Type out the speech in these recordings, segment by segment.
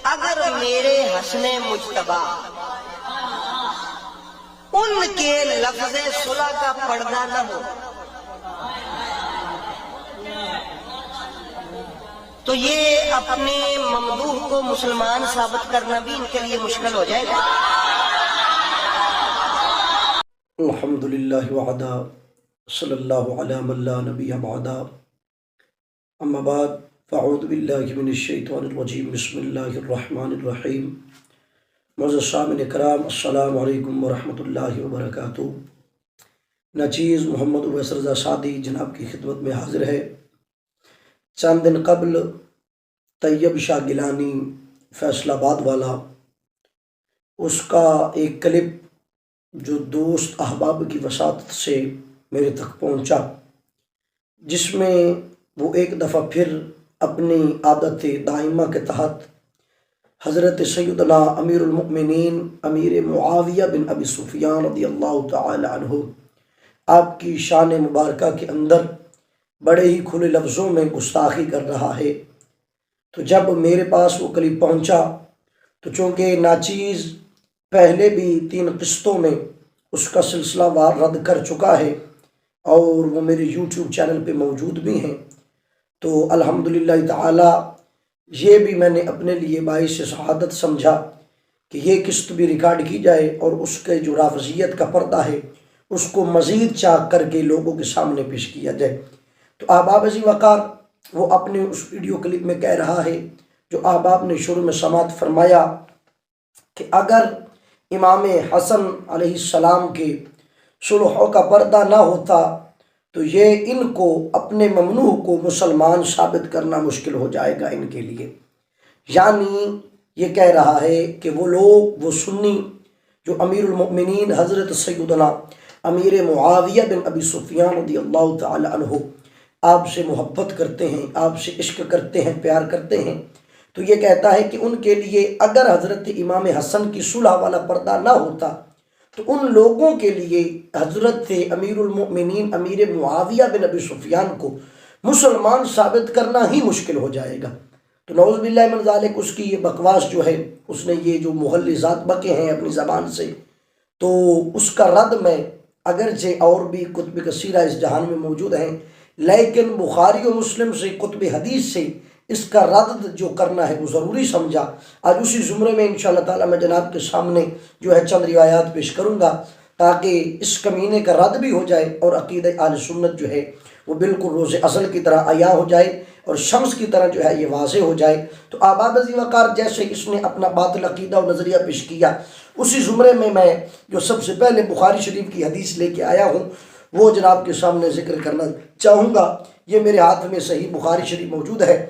اگر میرے حسن مجتبی ان کے لفظ صلح کا پردہ نہ ہو تو یہ اپنے ممدوح کو مسلمان ثابت کرنا بھی ان کے لیے مشکل ہو جائے گا۔ الحمدللہ وحدہ صلی اللہ علی من لا نبی بعدہ، اما بعد فاعوذ باللہ من الشیطان الرجیم، بسم اللہ الرحمن الرحیم۔ معزز سامعین کرام، السلام علیکم ورحمۃ اللہ وبرکاتہ۔ ناچیز محمد اویس رضا سعدی جناب کی خدمت میں حاضر ہے۔ چند دن قبل طیب شاہ گیلانی فیصل آباد والا، اس کا ایک کلپ جو دوست احباب کی وساطت سے میرے تک پہنچا، جس میں وہ ایک دفعہ پھر اپنی عادت دائمہ کے تحت حضرت سیدنا امیر المؤمنین امیر معاویہ بن ابی سفیان رضی اللہ تعالی عنہ آپ کی شان مبارکہ کے اندر بڑے ہی کھلے لفظوں میں گستاخی کر رہا ہے۔ تو جب میرے پاس وہ کلپ پہنچا تو چونکہ ناچیز پہلے بھی 3 قسطوں میں اس کا سلسلہ وار رد کر چکا ہے اور وہ میرے یوٹیوب چینل پہ موجود بھی ہیں، تو الحمدللہ تعالی یہ بھی میں نے اپنے لیے باعث سعادت سمجھا کہ یہ قسط بھی ریکارڈ کی جائے اور اس کے جو رافضیت کا پردہ ہے اس کو مزید چاک کر کے لوگوں کے سامنے پیش کیا جائے۔ تو احباب عزیز وقار، وہ اپنے اس ویڈیو کلپ میں کہہ رہا ہے جو احباب نے شروع میں سماعت فرمایا کہ اگر امام حسن علیہ السلام کے صلح کا پردہ نہ ہوتا تو یہ ان کو اپنے ممنوع کو مسلمان ثابت کرنا مشکل ہو جائے گا ان کے لیے۔ یعنی یہ کہہ رہا ہے کہ وہ لوگ، وہ سنی جو امیر المؤمنین حضرت سیدنا امیر معاویہ بن ابی سفیان رضی اللہ تعالی عنہ آپ سے محبت کرتے ہیں، آپ سے عشق کرتے ہیں، پیار کرتے ہیں، تو یہ کہتا ہے کہ ان کے لیے اگر حضرت امام حسن کی صلح والا پردہ نہ ہوتا تو ان لوگوں کے لیے حضرت امیر المؤمنین امیر معاویہ بن ابی سفیان کو مسلمان ثابت کرنا ہی مشکل ہو جائے گا۔ تو نعوذ باللہ من ذالک، اس کی یہ بکواس جو ہے، اس نے یہ جو مغلظات بکے ہیں اپنی زبان سے، تو اس کا رد میں اگرچہ اور بھی کتب کثیرہ اس جہان میں موجود ہیں، لیکن بخاری و مسلم سے، کتب حدیث سے اس کا رد جو کرنا ہے وہ ضروری سمجھا۔ آج اسی زمرے میں انشاءاللہ تعالی میں جناب کے سامنے جو ہے چند روایات پیش کروں گا تاکہ اس کمینے کا رد بھی ہو جائے اور عقیدہ اہل سنت جو ہے وہ بالکل روز اصل کی طرح عیاں ہو جائے اور شمس کی طرح جو ہے یہ واضح ہو جائے۔ تو احباب عزیز وقار، جیسے اس نے اپنا باطل عقیدہ و نظریہ پیش کیا، اسی زمرے میں جو سب سے پہلے بخاری شریف کی حدیث لے کے آیا ہوں وہ جناب کے سامنے ذکر کرنا چاہوں گا۔ یہ میرے ہاتھ میں صحیح بخاری شریف موجود ہے،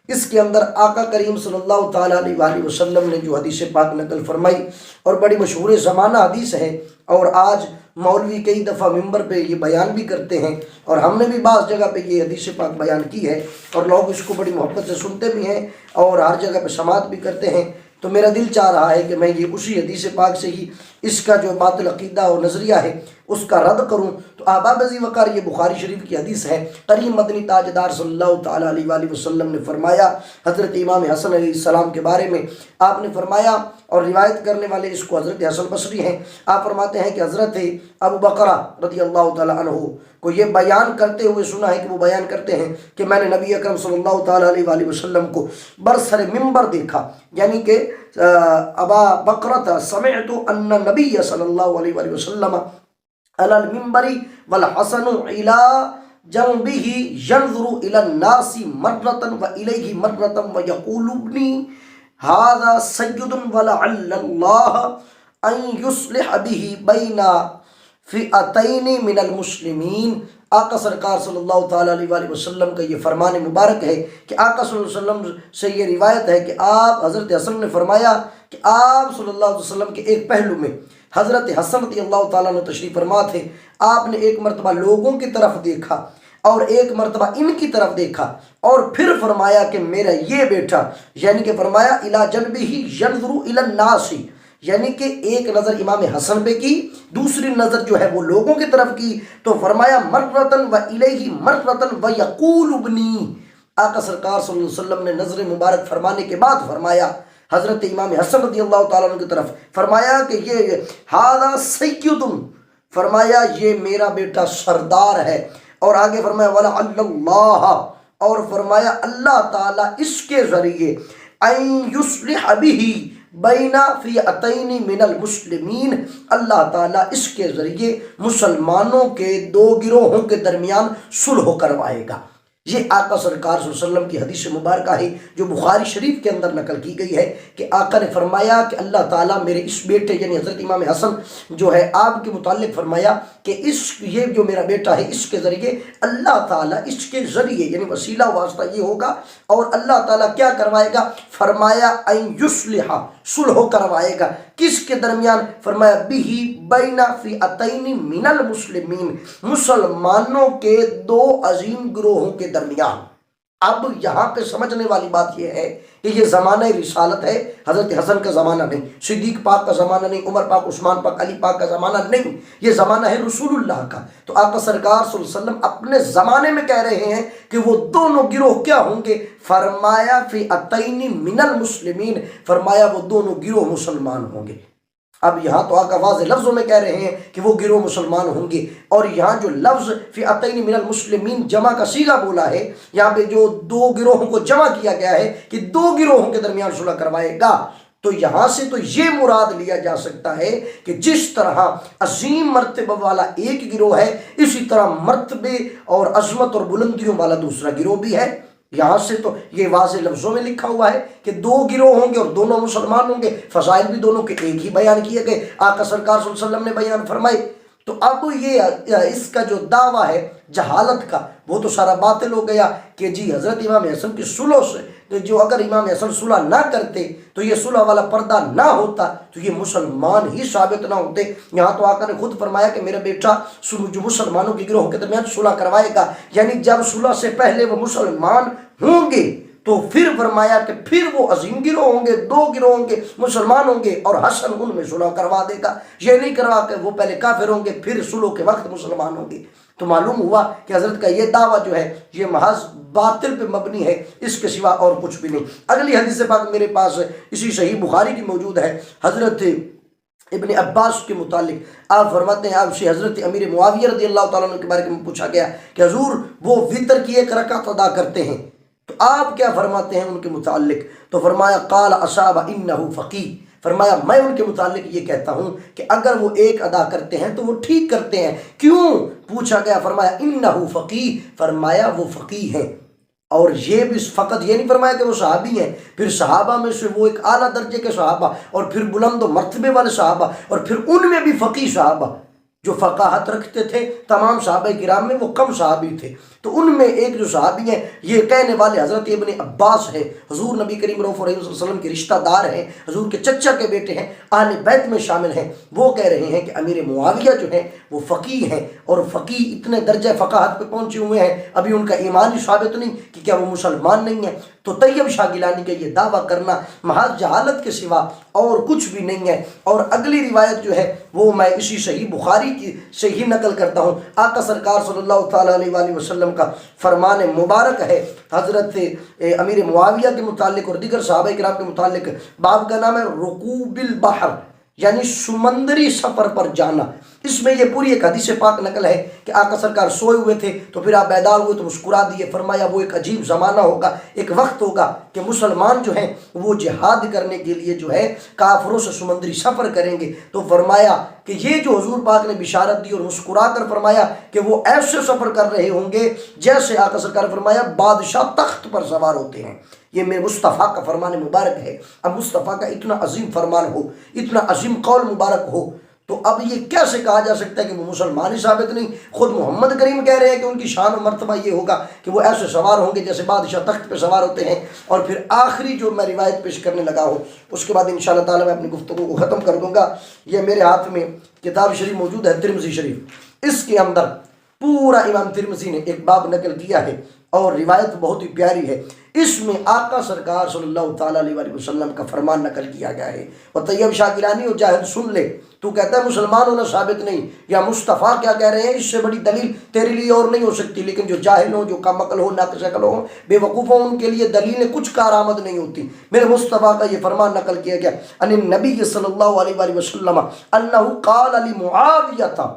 اس کے اندر آقا کریم صلی اللہ تعالیٰ علیہ وآلہ وسلم نے جو حدیث پاک نقل فرمائی اور بڑی مشہور زمانہ حدیث ہے، اور آج مولوی کئی دفعہ ممبر پہ یہ بیان بھی کرتے ہیں اور ہم نے بھی بعض جگہ پہ یہ حدیث پاک بیان کی ہے اور لوگ اس کو بڑی محبت سے سنتے بھی ہیں اور ہر جگہ پہ سماعت بھی کرتے ہیں۔ تو میرا دل چاہ رہا ہے کہ میں یہ اسی حدیث پاک سے ہی اس کا جو باطل عقیدہ اور نظریہ ہے اس کا رد کروں۔ تو احباب عزیز وقار، یہ بخاری شریف کی حدیث ہے۔ کریم مدنی تاجدار صلی اللہ تعالیٰ علیہ وآلہ وسلم نے فرمایا حضرت امام حسن علیہ السلام کے بارے میں، آپ نے فرمایا، اور روایت کرنے والے اس کو حضرت حسن بصری ہیں، آپ فرماتے ہیں کہ حضرت ابو بکر رضی اللہ تعالیٰ عنہ کو یہ بیان کرتے ہوئے سنا ہے کہ وہ بیان کرتے ہیں کہ میں نے نبی اکرم صلی اللہ تعالیٰ علیہ وآلہ وسلم کو برسر ممبر دیکھا، یعنی کہ ابا بکرۃ سمعت ان نبی صلی اللہ علیہ وآلہ وسلم علی المنبر والحسن علی جنبہ ینظر الی الناس مرۃ والیہ مرۃ ویقول ابنی ھذا سید ولعل اللہ ان یصلح بہ بین فئتین من المسلمین۔ آقا سرکار صلی اللہ تعالیٰ علیہ وآلہ وسلم کا یہ فرمان مبارک ہے کہ آقا صلی اللہ علیہ وسلم سے یہ روایت ہے کہ آپ حضرت حسن نے فرمایا کہ آپ صلی اللہ علیہ وسلم کے ایک پہلو میں حضرت حسن رضی اللہ تعالیٰ نے تشریف فرما تھے، آپ نے ایک مرتبہ لوگوں کی طرف دیکھا اور ایک مرتبہ ان کی طرف دیکھا اور پھر فرمایا کہ میرا یہ بیٹا، یعنی کہ فرمایا الی جنبہ ینظر الی الناس، یعنی کہ ایک نظر امام حسن پہ کی، دوسری نظر جو ہے وہ لوگوں کی طرف کی، تو فرمایا مرتن و الیہ مرتن و یقول ابنی۔ آقا سرکار صلی اللہ علیہ وسلم نے نظر مبارک فرمانے کے بعد فرمایا حضرت امام حسن رضی اللہ تعالیٰ عنہ کی طرف، فرمایا کہ یہ ہذا سید، فرمایا یہ میرا بیٹا سردار ہے، اور آگے فرمایا وَلَعَلَّ اللَّهَ، اور فرمایا اللہ تعالیٰ اس کے ذریعے ان یصلح بہ بین فئتین من المسلمین، اللہ تعالیٰ اس کے ذریعے مسلمانوں کے دو گروہوں کے درمیان صلح کروائے گا۔ یہ آقا سرکار صلی اللہ علیہ وسلم کی حدیث مبارکہ ہے جو بخاری شریف کے اندر نقل کی گئی ہے کہ آقا نے فرمایا کہ اللہ تعالیٰ میرے اس بیٹے یعنی حضرت امام حسن جو ہے آپ کے متعلق فرمایا کہ یہ جو میرا بیٹا ہے اس کے ذریعے اللہ تعالیٰ اس کے ذریعے یعنی وسیلہ واسطہ یہ ہوگا، اور اللہ تعالیٰ کیا کروائے گا؟ فرمایا ان یصلح، صلح کروائے گا، کس کے درمیان؟ فرمایا بہ بین فئتین من المسلمین، مسلمانوں کے دو عظیم گروہوں کے درمیان۔ اب یہاں پہ سمجھنے والی بات یہ ہے کہ یہ زمانہ رسالت ہے، حضرت حسن کا زمانہ نہیں، صدیق پاک کا زمانہ نہیں، عمر پاک، عثمان پاک، علی پاک کا زمانہ نہیں، یہ زمانہ ہے رسول اللہ کا۔ تو آقا سرکار صلی اللہ علیہ وسلم اپنے زمانے میں کہہ رہے ہیں کہ وہ دونوں گروہ کیا ہوں گے؟ فرمایا فئتین من المسلمین، فرمایا وہ دونوں گروہ مسلمان ہوں گے۔ اب یہاں تو آقا واضح لفظوں میں کہہ رہے ہیں کہ وہ گروہ مسلمان ہوں گے، اور یہاں جو لفظ فئتین من المسلمین جمع کا صیغہ بولا ہے، یہاں پہ جو دو گروہوں کو جمع کیا گیا ہے کہ دو گروہوں کے درمیان صلح کروائے گا، تو یہاں سے تو یہ مراد لیا جا سکتا ہے کہ جس طرح عظیم مرتبہ والا ایک گروہ ہے، اسی طرح مرتبے اور عظمت اور بلندیوں والا دوسرا گروہ بھی ہے۔ یہاں سے تو یہ واضح لفظوں میں لکھا ہوا ہے کہ دو گروہ ہوں گے اور دونوں مسلمان ہوں گے، فضائل بھی دونوں کے ایک ہی بیان کیے گئے، آقا سرکار صلی اللہ علیہ وسلم نے بیان فرمائے۔ تو اب یہ اس کا جو دعویٰ ہے جہالت کا وہ تو سارا باطل ہو گیا کہ جی حضرت امام حسن کی صلح سے جو اگر امام حسن صلح نہ کرتے تو یہ صلح والا پردہ نہ ہوتا تو یہ مسلمان ہی ثابت نہ ہوتے۔ یہاں تو آقا نے خود فرمایا کہ میرا بیٹا جو مسلمانوں کے گروہ کے درمیان صلح کروائے گا، یعنی جب صلح سے پہلے وہ مسلمان ہوں گے تو پھر فرمایا کہ پھر وہ عظیم گروہ ہوں گے، دو گروہ ہوں گے، مسلمان ہوں گے، اور حسن ان میں صلح کروا دے گا۔ یہ نہیں کروا کہ وہ پہلے کافر ہوں گے پھر صلح کے وقت مسلمان ہوں گے۔ تو معلوم ہوا کہ حضرت کا یہ دعویٰ جو ہے یہ محض باطل پہ مبنی ہے، اس کے سوا اور کچھ بھی نہیں۔ اگلی حدیث پاک میرے پاس اسی صحیح بخاری کی موجود ہے، حضرت ابن عباس کے متعلق آپ فرماتے ہیں آپ سے حضرت امیر معاویہ رضی اللہ تعالیٰ عنہ کے بارے میں پوچھا گیا کہ حضور وہ وتر کی ایک رکعت ادا کرتے ہیں تو آپ کیا فرماتے ہیں ان کے متعلق؟ تو فرمایا قال اصاب انہ فقیہ، فرمایا میں ان کے متعلق یہ کہتا ہوں کہ اگر وہ ایک ادا کرتے ہیں تو وہ ٹھیک کرتے ہیں۔ کیوں پوچھا گیا؟ فرمایا انہ فقیہ، فرمایا وہ فقیہ ہیں۔ اور یہ بھی فقط یہ نہیں فرمایا کہ وہ صحابی ہیں، پھر صحابہ میں سے وہ ایک اعلیٰ درجے کے صحابہ، اور پھر بلند و مرتبے والے صحابہ، اور پھر ان میں بھی فقیہ صحابہ جو فقاہت رکھتے تھے۔ تمام صحابہ کرام میں وہ کم صحابی تھے، تو ان میں ایک جو صحابی ہیں یہ کہنے والے حضرت ابن عباس ہیں، حضور نبی کریم رؤوف رحیم صلی اللہ علیہ وسلم کے رشتہ دار ہیں، حضور کے چچا کے بیٹے ہیں، اہل بیت میں شامل ہیں۔ وہ کہہ رہے ہیں کہ امیر معاویہ جو ہیں وہ فقیہ ہیں، اور فقیہ اتنے درجہ فقاہت پہ پہنچے ہوئے ہیں، ابھی ان کا ایمان ہی ثابت نہیں کہ کیا وہ مسلمان نہیں ہیں۔ تو طیب شاہ گیلانی کا یہ دعویٰ کرنا محض جہالت کے سوا اور کچھ بھی نہیں ہے۔ اور اگلی روایت جو ہے وہ میں اسی صحیح بخاری کی سے ہی نقل کرتا ہوں، آقا سرکار صلی اللہ تعالیٰ علیہ وآلہ وسلم کا فرمان مبارک ہے حضرت امیر معاویہ کے متعلق اور دیگر صحابہ کرام کے متعلق۔ باب کا نام ہے رکوب البحر، یعنی سمندری سفر پر جانا۔ اس میں یہ پوری ایک حدیث پاک نقل ہے کہ آقا سرکار سوئے ہوئے تھے تو پھر آپ بیدار ہوئے تو مسکرا دیے۔ فرمایا وہ ایک عجیب زمانہ ہوگا، ایک وقت ہوگا کہ مسلمان جو ہیں وہ جہاد کرنے کے لیے جو ہے کافروں سے سمندری سفر کریں گے۔ تو فرمایا کہ یہ جو حضور پاک نے بشارت دی اور مسکرا کر فرمایا کہ وہ ایسے سفر کر رہے ہوں گے جیسے آقا سرکار فرمایا بادشاہ تخت پر سوار ہوتے ہیں۔ یہ میرے مصطفیٰ کا فرمان مبارک ہے۔ اب مصطفیٰ کا اتنا عظیم فرمان ہو، اتنا عظیم قول مبارک ہو، تو اب یہ کیسے کہا جا سکتا ہے کہ وہ مسلمان ہی ثابت نہیں؟ خود محمد کریم کہہ رہے ہیں کہ ان کی شان و مرتبہ یہ ہوگا کہ وہ ایسے سوار ہوں گے جیسے بادشاہ تخت پہ سوار ہوتے ہیں۔ اور پھر آخری جو میں روایت پیش کرنے لگا ہوں اس کے بعد انشاءاللہ تعالیٰ میں اپنی گفتگو کو ختم کر دوں گا۔ یہ میرے ہاتھ میں کتاب شریف موجود ہے، ترمذی شریف، اس کے اندر پورا امام ترمذی نے ایک باب نقل کیا ہے، اور روایت بہت ہی پیاری ہے، اس میں آقا سرکار صلی اللہ تعالیٰ علیہ وسلم کا فرمان نقل کیا گیا ہے۔ اور طیب شاہ گیلانی اور جاہد سن لے، تو کہتا ہے مسلمان ہونا ثابت نہیں، یا مصطفیٰ کیا کہہ رہے ہیں، اس سے بڑی دلیل تیرے لیے اور نہیں ہو سکتی، لیکن جو جاہل ہوں، جو کم عقل ہو، ناقص عقل ہو، بے وقوف ہوں، ان کے لیے دلیلیں کچھ کارآمد نہیں ہوتی۔ میرے مصطفیٰ کا یہ فرمان نقل کیا گیا، ان النبی صلی اللہ علیہ وسلم انہ قال لمعاویہ،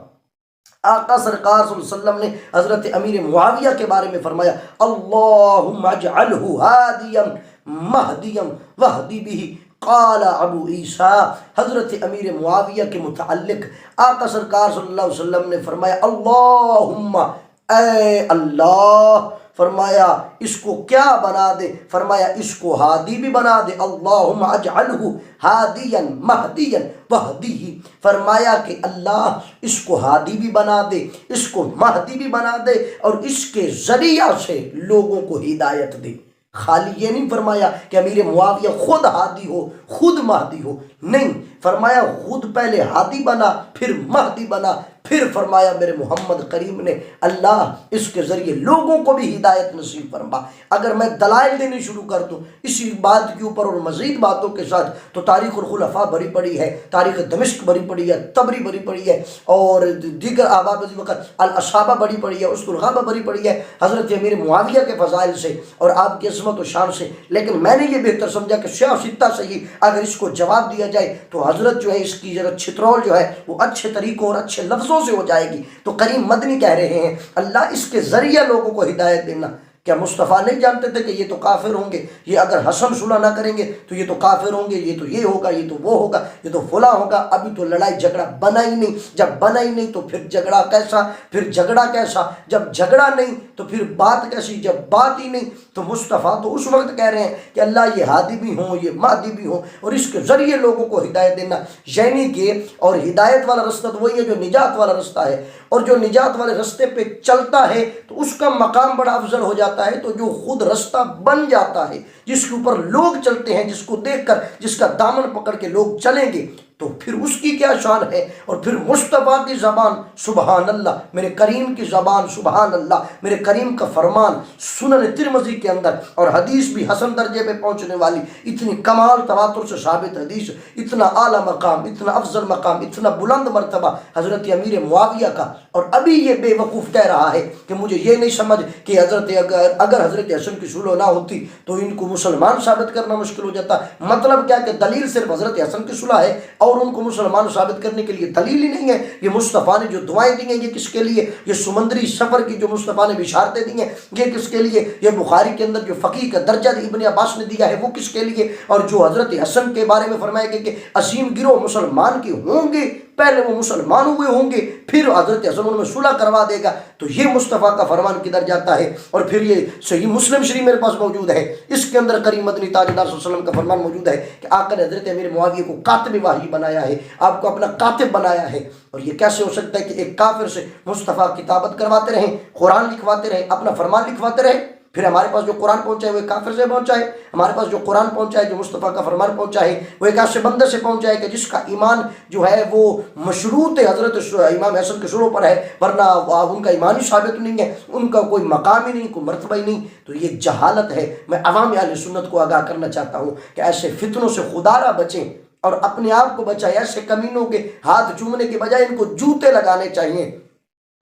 آقا سرکار صلی اللہ علیہ وسلم نے حضرت امیر معاویہ کے بارے میں فرمایا، اللہم اجعلہ ہادیا مہدیا واہدی بہ۔ قال ابو عیسیٰ، حضرت امیر معاویہ کے متعلق آقا سرکار صلی اللہ علیہ وسلم نے فرمایا، اللہم، اے اللہ، فرمایا اس کو کیا بنا دے، فرمایا اس کو ہادی بھی بنا دے، اللہم اجعلہ ہادیا مہدیا واہدیہ، فرمایا کہ اللہ اس کو ہادی بھی بنا دے، اس کو مہدی بھی بنا دے، اور اس کے ذریعہ سے لوگوں کو ہدایت دے۔ خالی یہ نہیں فرمایا کہ امیر معاویہ خود ہادی ہو، خود مہدی ہو، نہیں، فرمایا خود پہلے ہادی بنا، پھر مہدی بنا، پھر فرمایا میرے محمد کریم نے اللہ اس کے ذریعے لوگوں کو بھی ہدایت نصیب فرما۔ اگر میں دلائل دینے شروع کر دوں اسی بات کے اوپر اور مزید باتوں کے ساتھ، تو تاریخ الخلفاء بھری پڑی ہے، تاریخ دمشق بھری پڑی ہے، طبری بھری پڑی ہے، اور دیگر آباب وقت الاصحابہ بھری پڑی ہے، اسد الغابہ بھری پڑی ہے حضرت امیر معاویہ کے فضائل سے اور آپ کی عظمت و شان سے، لیکن میں نے یہ بہتر سمجھا کہ سیاہ ستہ سے ہی اگر اس کو جواب دیا جائے تو حضرت جو ہے اس کی ذرا چھترول جو ہے وہ اچھے طریقوں اور اچھے لفظوں سے ہو جائے گی۔ تو کریم مدنی کہہ رہے ہیں اللہ اس کے ذریعے لوگوں کو ہدایت دینا۔ کیا مصطفیٰ نہیں جانتے تھے کہ یہ تو کافر ہوں گے، یہ اگر حسن صلح نہ کریں گے تو یہ تو کافر ہوں گے، یہ تو یہ ہوگا، یہ تو وہ ہوگا، یہ تو فلاں ہوگا؟ ابھی تو لڑائی جھگڑا بنا ہی نہیں، جب بنا ہی نہیں تو پھر جھگڑا کیسا، پھر جھگڑا کیسا، جب جھگڑا نہیں تو پھر بات کیسی، جب بات ہی نہیں تو مصطفیٰ تو اس وقت کہہ رہے ہیں کہ اللہ یہ ہادی بھی ہوں، یہ مہدی بھی ہوں، اور اس کے ذریعے لوگوں کو ہدایت دینا، یعنی کہ اور ہدایت والا رستہ تو وہی ہے جو نجات والا رستہ ہے، اور جو نجات والے رستے پہ چلتا ہے تو اس کا مقام بڑا افضل ہو جاتا ہے۔ تو جو خود رستہ بن جاتا ہے، جس کے اوپر لوگ چلتے ہیں، جس کو دیکھ کر، جس کا دامن پکڑ کے لوگ چلیں گے، تو پھر اس کی کیا شان ہے۔ اور پھر مصطفیٰ کی زبان سبحان اللہ، میرے کریم کی زبان سبحان اللہ، میرے کریم کا فرمان سنن ترمذی کے اندر، اور حدیث بھی حسن درجے پہ پہنچنے والی، اتنی کمال تواتر سے ثابت حدیث، اتنا اعلیٰ مقام، اتنا افضل مقام، اتنا بلند مرتبہ حضرت امیر معاویہ کا۔ اور ابھی یہ بے وقوف کہہ رہا ہے کہ مجھے یہ نہیں سمجھ کہ اگر حضرت حسن کی صلح نہ ہوتی تو ان کو مسلمان ثابت کرنا مشکل ہو جاتا۔ مطلب کیا کہ دلیل صرف حضرت حسن کی صلح ہے اور ان کو مسلمان ثابت کرنے کے لیے دلیل ہی نہیں ہے۔ یہ مصطفیٰ نے جو دعائیں دی ہیں یہ کس کے لیے؟ یہ سمندری سفر کی جو مصطفیٰ نے بشارتیں دی ہیں یہ کس کے لیے؟ یہ بخاری کے اندر جو فقیہ کا درجہ ابن عباس نے دیا ہے وہ کس کے لیے؟ اور جو حضرت حسن کے بارے میں فرمایا گیا کہ عظیم گروہ مسلمان کے ہوں گے، پہلے وہ مسلمان ہوئے ہوں گے پھر حضرت حسن ان میں صلح کروا دے گا، تو یہ مصطفیٰ کا فرمان کدھر جاتا ہے؟ اور پھر یہ صحیح مسلم شریف میرے پاس موجود ہے، اس کے اندر کریم مدنی تاجدار صلی اللہ علیہ وسلم کا فرمان موجود ہے کہ آقا نے حضرت امیر معاویہ کو کاتب وحی بنایا ہے، آپ کو اپنا کاتب بنایا ہے۔ اور یہ کیسے ہو سکتا ہے کہ ایک کافر سے مصطفیٰ کتابت کرواتے رہیں، قرآن لکھواتے رہیں، اپنا فرمان لکھواتے رہیں، پھر ہمارے پاس جو قرآن پہنچا ہے وہ ایک کافر سے پہنچا ہے، ہمارے پاس جو قرآن پہنچا ہے، جو مصطفیٰ کا فرمان پہنچا ہے وہ ایک ایسے بندے سے پہنچا ہے کہ جس کا ایمان جو ہے وہ مشروط حضرت امام حسن کے شروع پر ہے، ورنہ ان کا ایمان ہی ثابت نہیں ہے، ان کا کوئی مقام ہی نہیں، کوئی مرتبہ ہی نہیں۔ تو یہ جہالت ہے۔ میں عوام اہل سنت کو آگاہ کرنا چاہتا ہوں کہ ایسے فتنوں سے خدا را بچیں اور اپنے آپ کو بچائیں۔ ایسے کمینوں کے ہاتھ چومنے کے بجائے ان کو جوتے لگانے چاہیے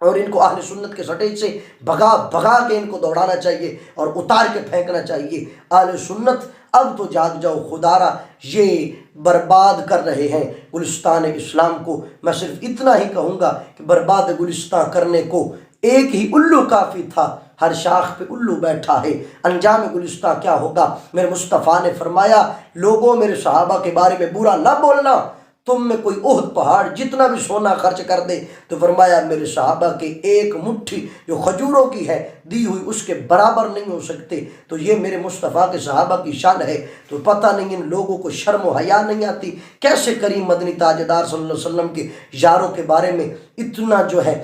اور ان کو اہل سنت کے سٹیج سے بھگا بھگا کے ان کو دوڑانا چاہیے اور اتار کے پھینکنا چاہیے۔ اہل سنت اب تو جاگ جاؤ، خدا را یہ برباد کر رہے ہیں گلستان اسلام کو۔ میں صرف اتنا ہی کہوں گا کہ برباد گلستان کرنے کو ایک ہی الو کافی تھا، ہر شاخ پہ الو بیٹھا ہے، انجام گلستان کیا ہوگا؟ میرے مصطفیٰ نے فرمایا لوگوں میرے صحابہ کے بارے میں برا نہ بولنا، تم میں کوئی احد پہاڑ جتنا بھی سونا خرچ کر دے تو فرمایا میرے صحابہ کے ایک مٹھی جو کھجوروں کی ہے دی ہوئی اس کے برابر نہیں ہو سکتے۔ تو یہ میرے مصطفیٰ کے صحابہ کی شان ہے۔ تو پتہ نہیں ان لوگوں کو شرم و حیا نہیں آتی، کیسے کریم مدنی تاجدار صلی اللہ علیہ وسلم کے یاروں کے بارے میں اتنا جو ہے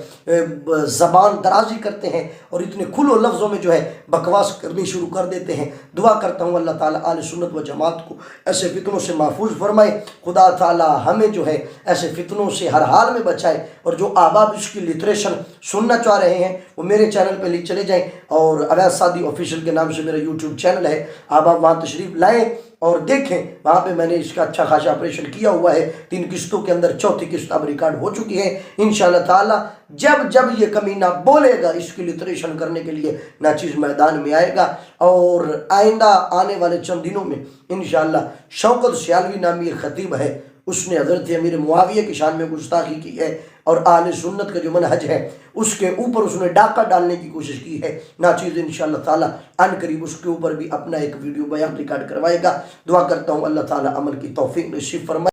زبان درازی کرتے ہیں اور اتنے کھلو لفظوں میں جو ہے بکواس کرنی شروع کر دیتے ہیں۔ دعا کرتا ہوں اللہ تعالیٰ اہل سنت و جماعت کو ایسے فتنوں سے محفوظ فرمائے، خدا تعالیٰ ہمیں جو ہے ایسے فتنوں سے ہر حال میں بچائے، اور جو احباب اس کی لٹریشن سننا چاہ رہے ہیں وہ میرے چینل پہ چلے جائیں، اور اویس سعدی آفیشیل کے نام سے میرا یوٹیوب چینل ہے، احباب وہاں تشریف لائیں اور دیکھیں، وہاں پہ میں نے اس کا اچھا خاصا آپریشن کیا ہوا ہے، 3 قسطوں کے اندر چوتھی قسط اب ریکارڈ ہو چکی ہے انشاءاللہ تعالی۔ جب یہ کمینہ بولے گا اس کی لٹریشن کرنے کے لیے ناچیز میدان میں آئے گا، اور آئندہ آنے والے چند دنوں میں انشاءاللہ شوکت سیالوی نامی ایک خطیب ہے، اس نے حضرت امیر معاویہ کی شان میں گستاخی کی ہے، اور اہل سنت کا جو منہج ہے اس کے اوپر اس نے ڈاکہ ڈالنے کی کوشش کی ہے۔ ناچیز انشاءاللہ تعالی ان قریب اس کے اوپر بھی اپنا ایک ویڈیو بیان ریکارڈ کروائے گا۔ دعا کرتا ہوں اللہ تعالی عمل کی توفیق نصیب فرمائے۔